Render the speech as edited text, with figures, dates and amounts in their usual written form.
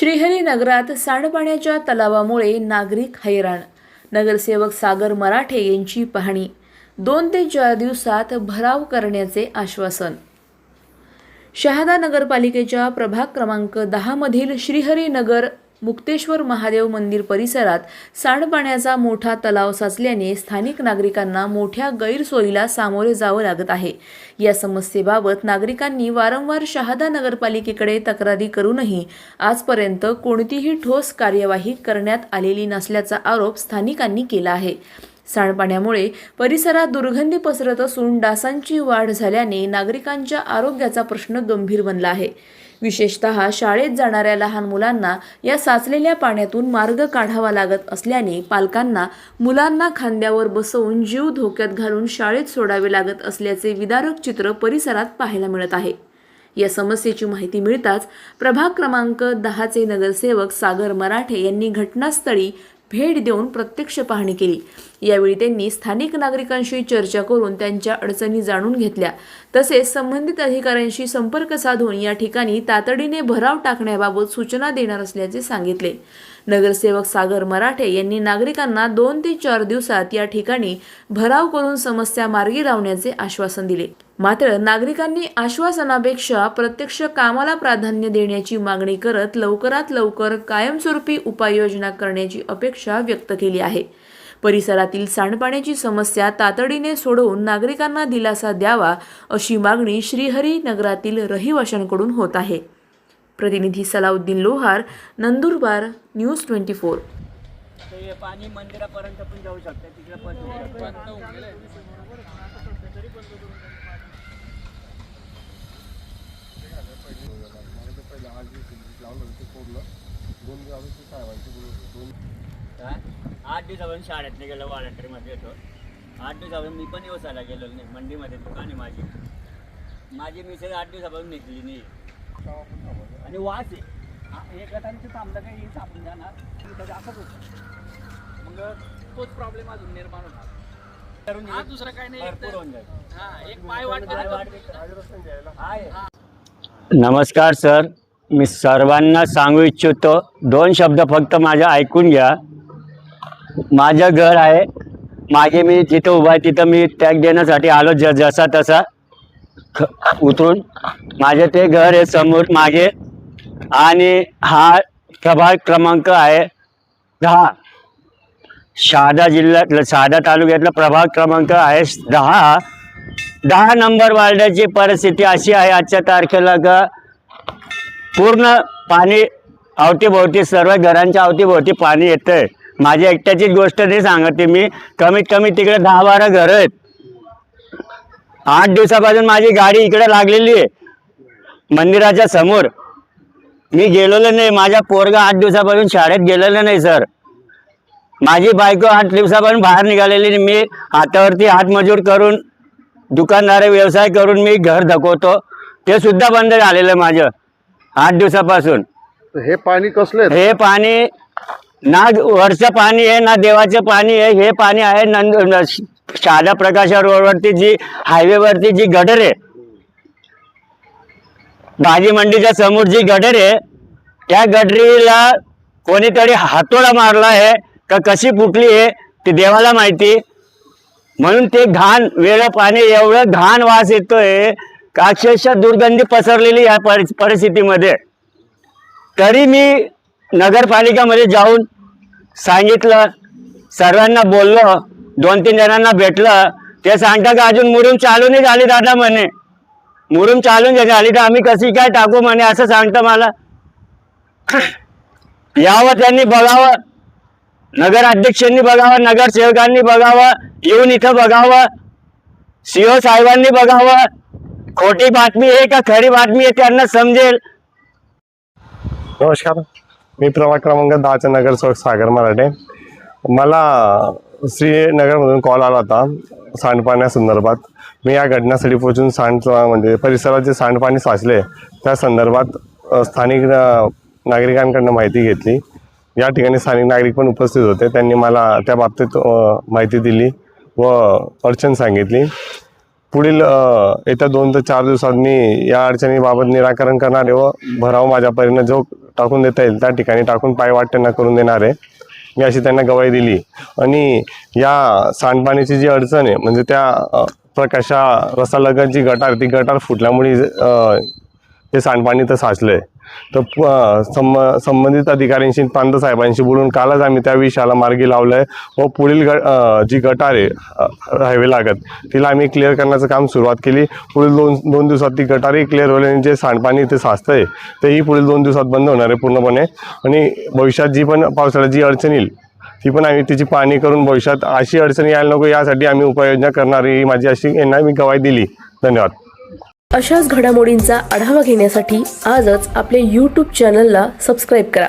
श्रीहरीनगरात सांडपाण्याच्या तलावामुळे नागरिक हैराण. नगरसेवक सागर मराठे यांची पाहणी. 2 ते 4 दिवसात भराव करण्याचे आश्वासन. शहादा नगरपालिकेच्या प्रभाग क्रमांक 10 मधील श्रीहरीनगर मुक्तेश्वर महादेव मंदिर परिसरात सांडपाण्याचा मोठा तलाव साचल्याने स्थानिक नागरिकांना मोठ्या गैरसोयीला सामोरे जावं लागत आहे. या समस्येबाबत नागरिकांनी वारंवार शहादा नगरपालिकेकडे तक्रारी करूनही आजपर्यंत कोणतीही ठोस कार्यवाही करण्यात आलेली नसल्याचा आरोप स्थानिकांनी केला आहे. सांडपाण्यामुळे परिसरात दुर्गंधी पसरत असून डासांची वाढ झाल्याने नागरिकांच्या आरोग्याचा प्रश्न गंभीर बनला आहे. विशेषतः शाळेत जाणाऱ्या लहान मुलांना या साचलेल्या पाण्यातून मार्ग काढावा लागत असल्याने पालकांना मुलांना खांद्यावर बसवून जीव धोक्यात घालून शाळेत सोडावे लागत असल्याचे विदारक चित्र परिसरात पाहायला मिळत आहे. या समस्येची माहिती मिळताच प्रभाग क्रमांक 10चे नगरसेवक सागर मराठे यांनी घटनास्थळी भेट देऊन प्रत्यक्ष पाहणी केली. यावेळी त्यांनी स्थानिक नागरिकांशी चर्चा करून त्यांच्या अडचणी जाणून घेतल्या. तसेच संबंधित अधिकाऱ्यांशी संपर्क साधून या ठिकाणी तातडीने भराव टाकण्याबाबत सूचना देणार असल्याचे सांगितले. नगरसेवक सागर मराठे यांनी नागरिकांना 2 ते 4 दिवसात या ठिकाणी भराव करून समस्या मार्गी लावण्याचे आश्वासन दिले. मात्र नागरिकांनी आश्वासनापेक्षा प्रत्यक्ष कामाला प्राधान्य देण्याची मागणी करत लवकरात लवकर कायमस्वरूपी उपाययोजना करण्याची अपेक्षा व्यक्त केली आहे. परिसरातील सांडपाण्याची समस्या तातडीने सोडवून नागरिकांना दिलासा द्यावा अशी मागणी श्रीहरी नगरातील रहिवाशांकडून होत आहे. प्रतिनिधी सलाउद्दीन लोहार, नंदुरबार, न्यूज 24. पाणी मंदिरापर्यंत पण जाऊ शकते, तिकडे पण आठ दिवसापासून शाळेत नाही गेलो, वॉलंटरीमध्ये येतो. 8 दिवसापासून मी पण व्यवसायाला गेलो नाही. मंडीमध्ये दुकान आहे माझी मिसेस 8 दिवसापासून निघली नाही आणि वास आहे. एक गटांचं थांबलं काही सापडून जाणार असंच होतं. मग तोच प्रॉब्लेम अजून निर्माण होणार. दुसरं काही नाही, एक पाय वाट. नमस्कार सर, मी सर्वांना सांगू इच्छितो 2 शब्द फक्त माझ्या ऐकून घ्या. माझं घर आहे मागे, मी जिथं उभा आहे तिथं मी टॅग देण्यासाठी आलो. जसा तसा उतरून माझे ते घर आहे समोर मागे. आणि हा प्रभाग क्रमांक आहे 10. शहादा जिल्ह्यातलं, शहादा तालुक्यातला प्रभाग क्रमांक आहे 10 नंबर वार्डाची परिस्थिती अशी आहे आजच्या तारखेला का पूर्ण पाणी अवतीभोवती, सर्व घरांच्या अवतीभोवती पाणी येतंय. माझ्या एकट्याचीच गोष्ट नाही सांगते मी, कमीत कमी तिकडे 10-12 घरं आहेत. 8 दिवसापासून माझी गाडी इकडे लागलेली आहे मंदिराच्या समोर. मी गेलेलो नाही, माझा पोरगा 8 दिवसापासून शाळेत गेलेलं नाही सर. माझी बायको 8 दिवसापासून बाहेर निघालेली नाही. मी हातावरती हातमजूर करून, दुकानदार व्यवसाय करून मी घर धकवतो, ते सुद्धा बंद झालेलं माझं 8 दिवसापासून. हे पाणी कसलं? हे पाणी ना वरचं पाणी आहे ना देवाचं पाणी आहे. हे पाणी आहे शहादा प्रकाशा रोडवरती जी हायवेवरती जी गटर आहे, भाजी मंडीच्या समोर जी गटर आहे, त्या गटरीला कोणीतरी हातोडा मारला आहे का कशी फुटली आहे ते देवाला माहिती. म्हणून ते घाण वेगळं पाणी, एवढं घाण वास येतोय का अक्षरशः दुर्गंधी पसरलेली या परिस्थितीमध्ये. तरी मी नगरपालिकामध्ये जाऊन सांगितलं, सर्वांना बोललो, 2-3 जणांना भेटलं. ते सांगता का अजून मुरुम चालू नाही झाली दादा म्हणे. मुरुम चालून झाली तर आम्ही कशी काय टाकू म्हणे, असं सांगतं मला. यावं त्यांनी बघावं, नगराध्यक्षांनी बघावं, नगरसेवकांनी बघावं, येऊन इथं बघावं, CO साहेबांनी बघावं. खोटी बातमी आहे का खरी बातमी आहे त्यांना समजेल. नमस्कार, मी प्रभाग क्रमांक 10चा नगरसेवक सागर मराठे. मला श्रीनगरमधून कॉल आला होता सांडपाण्यासंदर्भात. मी या घटनास्थळी पोहोचून म्हणजे परिसरात जे सांडपाणी साचले त्या संदर्भात स्थानिक नागरिकांकडून माहिती घेतली. या ठिकाणी स्थानिक नागरिक पण उपस्थित होते. त्यांनी मला त्या बाबतीत माहिती दिली व अडचण सांगितली. पुढील येत्या 2 ते 4 दिवसात मी या अडचणीबाबत निराकरण करणार आहे व भराव माझ्या परीनं जो टाकून देता येईल त्या ठिकाणी टाकून पायवाट त्यांना करून देणार आहे, मी अशी त्यांना ग्वाही दिली. आणि या सांडपाण्याची जी अडचण आहे म्हणजे त्या प्रकाशा रस्त्यालगत जी गटार ती गटार फुटल्यामुळे ते सांडपाणी तर साचलंय. तर संबंधित अधिकाऱ्यांशी प्रांत साहेबांशी बोलून कालच आम्ही त्या विषयाला मार्गी लावलंय व पुढील जी गटार आहे हायवे लागत तिला आम्ही क्लिअर करण्याचं काम सुरुवात केली. पुढील दोन दिवसात ती गटारही क्लिअर होईल आणि जे सांडपाणी ते साचतंय तेही पुढील 2 दिवसात बंद होणार आहे पूर्णपणे. आणि भविष्यात जी पण पावसाळ्यात जी अडचण येईल ती पण आम्ही तिची पाहणी करून भविष्यात अशी अडचण यायला नको यासाठी आम्ही उपाययोजना करणार ही माझी अशी यांना मी ग्वाही दिली. धन्यवाद. अशाच घडामोडींचा आढावा घेण्यासाठी आजच आपल्या YouTube चॅनलला सबस्क्राईब करा.